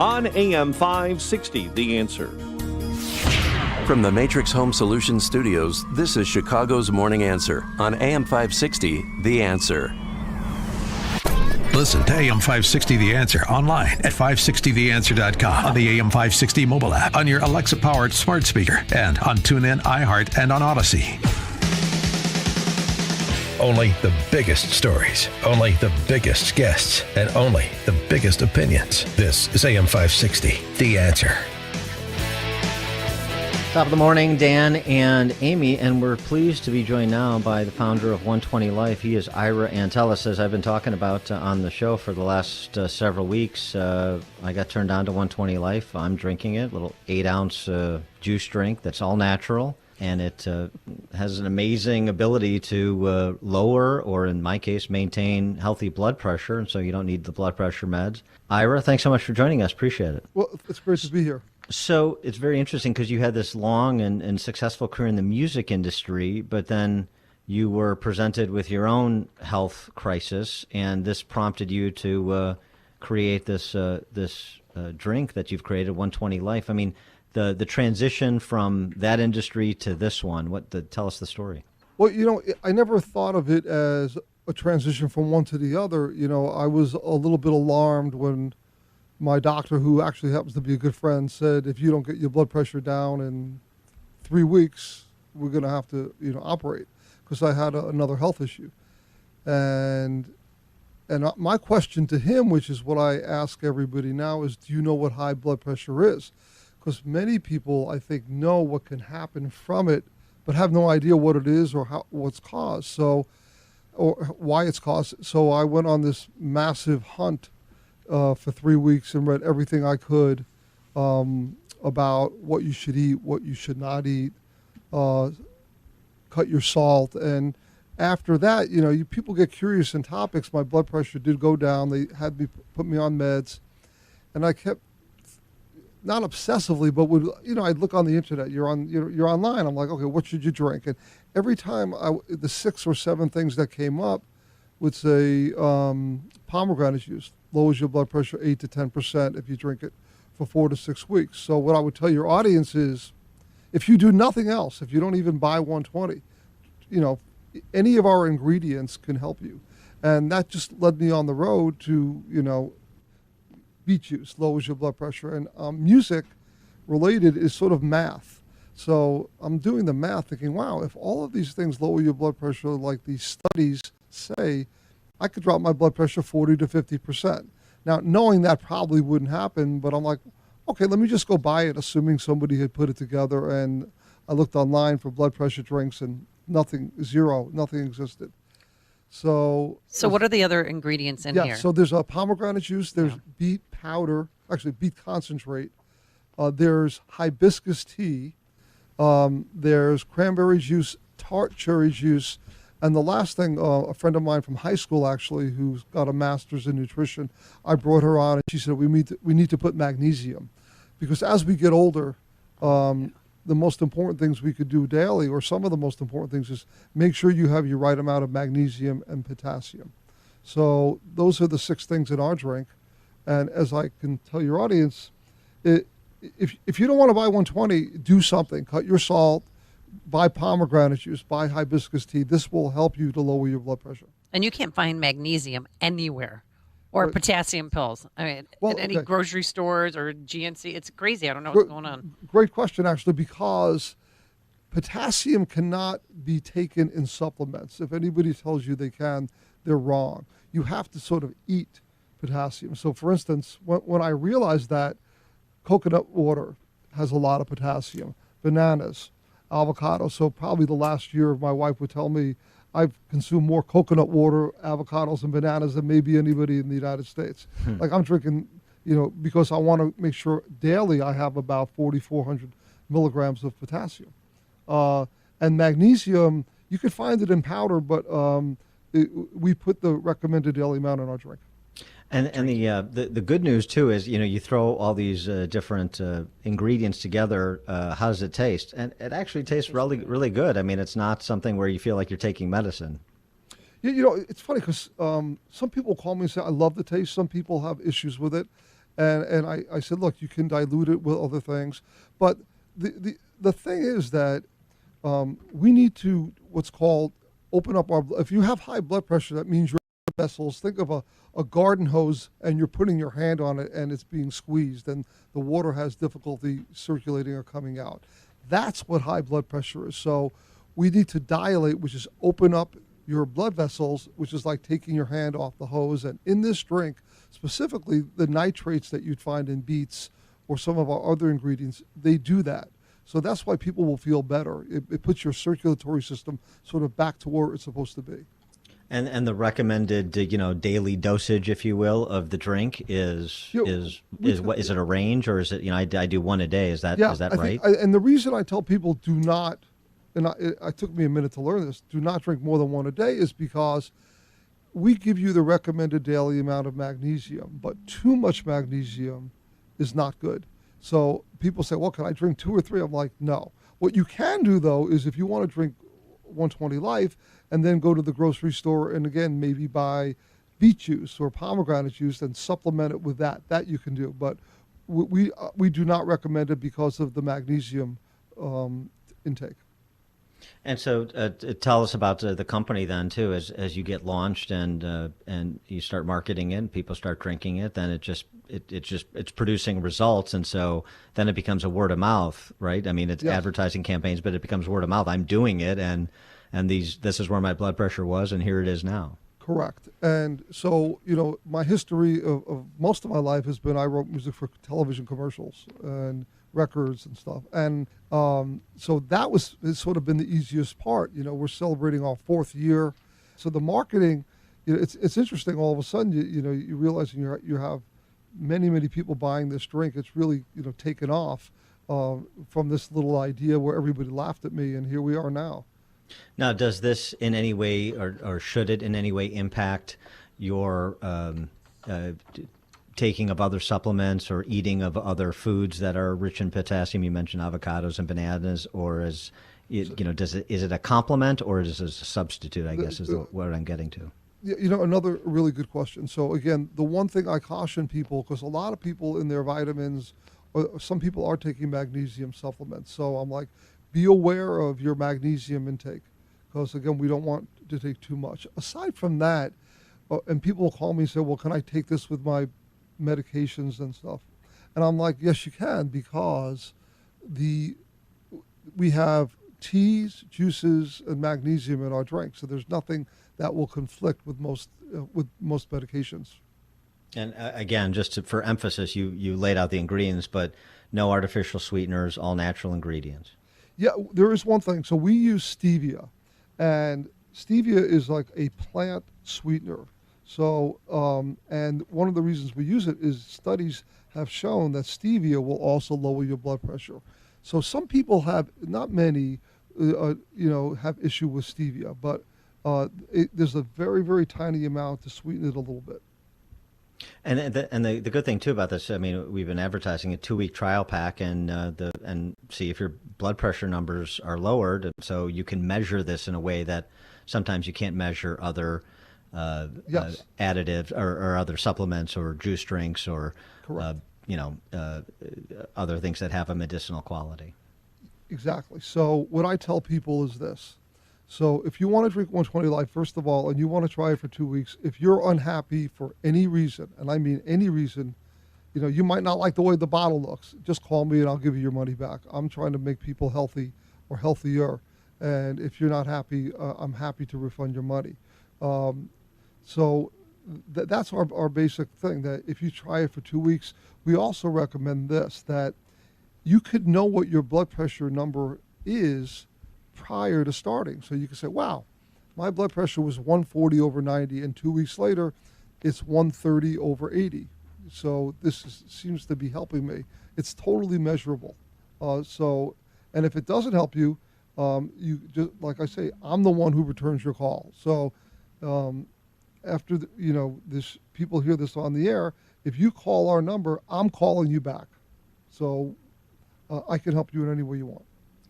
On AM 560, The Answer. From the Matrix Home Solutions Studios, this is Chicago's Morning Answer on AM 560, The Answer. Listen to AM 560 The Answer online at 560theanswer.com, on the AM 560 mobile app, on your Alexa-powered smart speaker, and on TuneIn, iHeart, and on Odyssey. Only the biggest stories, only the biggest guests, and only the biggest opinions. This is AM 560, The Answer. Top of the morning, Dan and Amy, and we're pleased to be joined now by the founder of 120 Life. He is Ira Antelis, as I've been talking about on the show for the last several weeks. I got turned on to 120 Life. I'm drinking it, a little 8-ounce juice drink that's all natural, and it has an amazing ability to lower, or in my case, maintain healthy blood pressure, and so you don't need the blood pressure meds. Ira, thanks so much for joining us. Appreciate it. Well, it's great to be here. So it's very interesting because you had this long and successful career in the music industry, but then you were presented with your own health crisis, and this prompted you to create this drink that you've created, 120 Life. I mean, the transition from that industry to this one, tell us the story. Well, I never thought of it as a transition from one to the other. I was a little bit alarmed when my doctor, who actually happens to be a good friend, said, if you don't get your blood pressure down in 3 weeks, we're going to have to, operate, because I had another health issue. And my question to him, which is what I ask everybody now, is, do you know what high blood pressure is? Because many people, I think, know what can happen from it, but have no idea what it is or what's caused, or why it's caused. So I went on this massive hunt for 3 weeks and read everything I could about what you should eat, what you should not eat, cut your salt. And after that, people get curious in topics. My blood pressure did go down. They had me put me on meds, and I kept, not obsessively, but I'd look on the internet. You're online. I'm like, okay, what should you drink? And every time the 6 or 7 things that came up would say pomegranate juice lowers your blood pressure 8 to 10% if you drink it for 4 to 6 weeks. So what I would tell your audience is, if you do nothing else, if you don't even buy 120, any of our ingredients can help you. And that just led me on the road to, beet juice lowers your blood pressure. And music related is sort of math. So I'm doing the math thinking, wow, if all of these things lower your blood pressure like these studies say, I could drop my blood pressure 40 to 50%. Now, knowing that probably wouldn't happen, but I'm like, okay, let me just go buy it, assuming somebody had put it together. And I looked online for blood pressure drinks, and nothing existed. So what are the other ingredients in here? So there's a pomegranate juice, there's beet powder, actually beet concentrate, there's hibiscus tea, there's cranberry juice, tart cherry juice, and the last thing, a friend of mine from high school, actually, who's got a master's in nutrition, I brought her on, and she said, we need to put magnesium, because as we get older, the most important things we could do daily, or some of the most important things, is make sure you have your right amount of magnesium and potassium. So those are the 6 things in our drink. And as I can tell your audience, if you don't want to buy 120, do something. Cut your salt, buy pomegranate juice, buy hibiscus tea. This will help you to lower your blood pressure. And you can't find magnesium anywhere, or potassium pills. I mean, at any grocery stores or GNC. It's crazy. I don't know what's going on. Great question, actually, because potassium cannot be taken in supplements. If anybody tells you they can, they're wrong. You have to sort of eat potassium. So, for instance, when I realized that coconut water has a lot of potassium, bananas, avocado. So probably the last year, my wife would tell me I've consumed more coconut water, avocados, and bananas than maybe anybody in the United States. Like I'm drinking, because I want to make sure daily I have about 4,400 milligrams of potassium. And magnesium, you can find it in powder, but we put the recommended daily amount in our drink. And the good news too is you throw all these different ingredients together. How does it taste? And it actually tastes really good. I mean, it's not something where you feel like you're taking medicine. It's funny because some people call me and say I love the taste. Some people have issues with it, And I said, look, you can dilute it with other things. But the thing is that we need to what's called open up our, if you have high blood pressure, that means your vessels, think of a garden hose and you're putting your hand on it and it's being squeezed and the water has difficulty circulating or coming out. That's what high blood pressure is. So we need to dilate, which is open up your blood vessels, which is like taking your hand off the hose. And in this drink, specifically the nitrates that you'd find in beets or some of our other ingredients, they do that. So that's why people will feel better. It puts your circulatory system sort of back to where it's supposed to be. And the recommended daily dosage, if you will, of the drink is what is it, a range, or is it I do one a day? Is that right? And the reason I tell people do not, and it took me a minute to learn this, do not drink more than one a day, is because we give you the recommended daily amount of magnesium, but too much magnesium is not good. So people say, well, can I drink 2 or 3? I'm like, no. What you can do, though, is if you want to drink 120 Life and then go to the grocery store and, again, maybe buy beet juice or pomegranate juice and supplement it with that. That you can do. But we do not recommend it because of the magnesium intake. And so tell us about the company then, too, as you get launched and you start marketing it, people start drinking it, then it's producing results. And so then it becomes a word of mouth, right? I mean, it's advertising campaigns, but it becomes word of mouth. I'm doing it, and this is where my blood pressure was, and here it is now. Correct. And so, my history of most of my life has been I wrote music for television commercials and records and stuff. And so that has sort of been the easiest part. We're celebrating our 4th year. So the marketing, it's interesting. All of a sudden, you realize you have many people buying this drink. It's really, taken off from this little idea where everybody laughed at me, and here we are now. Now, does this in any way, or should it in any way impact your taking of other supplements or eating of other foods that are rich in potassium? You mentioned avocados and bananas, or is it a complement or is it a substitute? I guess is what I'm getting to. Another really good question. So again, the one thing I caution people, because a lot of people in their vitamins, or some people are taking magnesium supplements. So I'm like, be aware of your magnesium intake, because again, we don't want to take too much. Aside from that, and people will call me and say, well, can I take this with my medications and stuff? And I'm like, yes, you can, because we have teas, juices, and magnesium in our drink. So there's nothing that will conflict with most medications. And again, just for emphasis, you laid out the ingredients, but no artificial sweeteners, all natural ingredients. Yeah, there is one thing. So we use stevia, and stevia is like a plant sweetener. So, and one of the reasons we use it is studies have shown that stevia will also lower your blood pressure. So some people have, not many, have issue with stevia, but there's a very, very tiny amount to sweeten it a little bit. And the good thing too about this, I mean, we've been advertising a 2-week trial pack, and see if your blood pressure numbers are lowered. So you can measure this in a way that sometimes you can't measure other additives or other supplements or juice drinks or other things that have a medicinal quality. Exactly. So what I tell people is this. So if you want to drink 120 Life, first of all, and you want to try it for 2 weeks, if you're unhappy for any reason, and I mean any reason, you might not like the way the bottle looks, just call me and I'll give you your money back. I'm trying to make people healthy or healthier. And if you're not happy, I'm happy to refund your money. So that's our basic thing, that if you try it for 2 weeks, we also recommend this, that you could know what your blood pressure number is prior to starting. So you can say, wow, my blood pressure was 140 over 90, and 2 weeks later, it's 130 over 80. So this seems to be helping me. It's totally measurable. And if it doesn't help you, you just, like I say, I'm the one who returns your call. So after this, people hear this on the air. If you call our number, I'm calling you back. So I can help you in any way you want.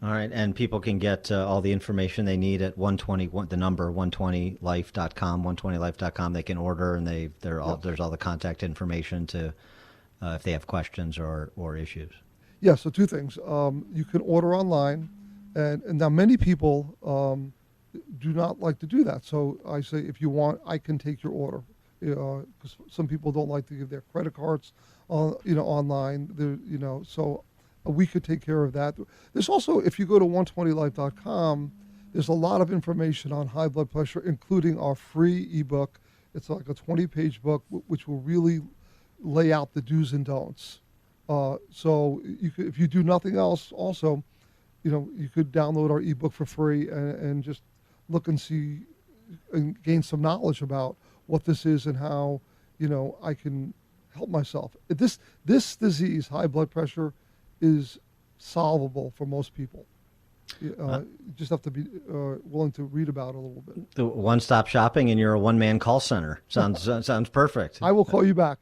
All right, and people can get all the information they need at 120, the number 120life.com, 120life.com. They can order, and there's all the contact information to if they have questions or issues? Yeah, so two things. You can order online, and now many people do not like to do that. So I say, if you want, I can take your order. Because some people don't like to give their credit cards, online. So we could take care of that. There's also, if you go to 120life.com, there's a lot of information on high blood pressure, including our free ebook. It's like a 20-page book, which will really lay out the do's and don'ts. So you could, if you do nothing else, also, you could download our ebook for free and just look and see and gain some knowledge about what this is and how, I can help myself. This disease, high blood pressure, is solvable for most people. You just have to be willing to read about it a little bit. The one-stop shopping, and you're a one-man call center. Sounds perfect. I will call you back.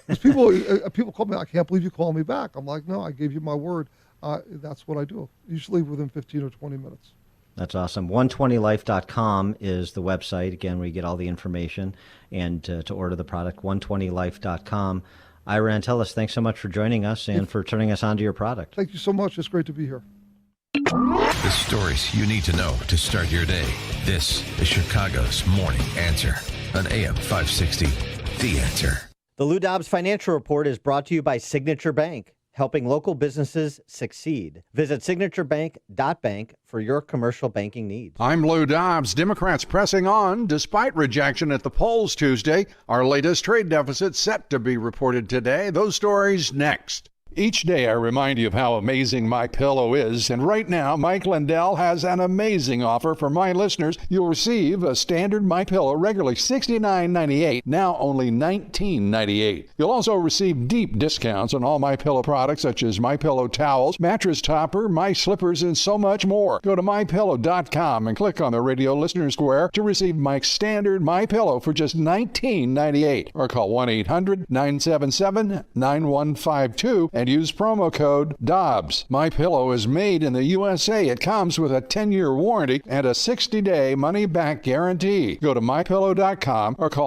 Because people call me, I can't believe you called me back. I'm like, no, I gave you my word. That's what I do, usually within 15 or 20 minutes. That's awesome. 120life.com is the website, again, where you get all the information and to order the product, 120life.com. Ira Antelis, thanks so much for joining us and for turning us on to your product. Thank you so much. It's great to be here. The stories you need to know to start your day. This is Chicago's Morning Answer on AM 560. The Answer. The Lou Dobbs Financial Report is brought to you by Signature Bank, helping local businesses succeed. Visit signaturebank.bank for your commercial banking needs. I'm Lou Dobbs. Democrats pressing on despite rejection at the polls Tuesday. Our latest trade deficit set to be reported today. Those stories next. Each day I remind you of how amazing MyPillow is, and right now Mike Lindell has an amazing offer for my listeners. You'll receive a standard MyPillow regularly $69.98, now only $19.98. You'll also receive deep discounts on all MyPillow products such as MyPillow towels, mattress topper, My Slippers, and so much more. Go to MyPillow.com and click on the radio listener square to receive Mike's standard MyPillow for just $19.98, or call 1-800-977-9152 and use promo code Dobbs. MyPillow is made in the USA. It comes with a 10-year warranty and a 60-day money-back guarantee. Go to MyPillow.com or call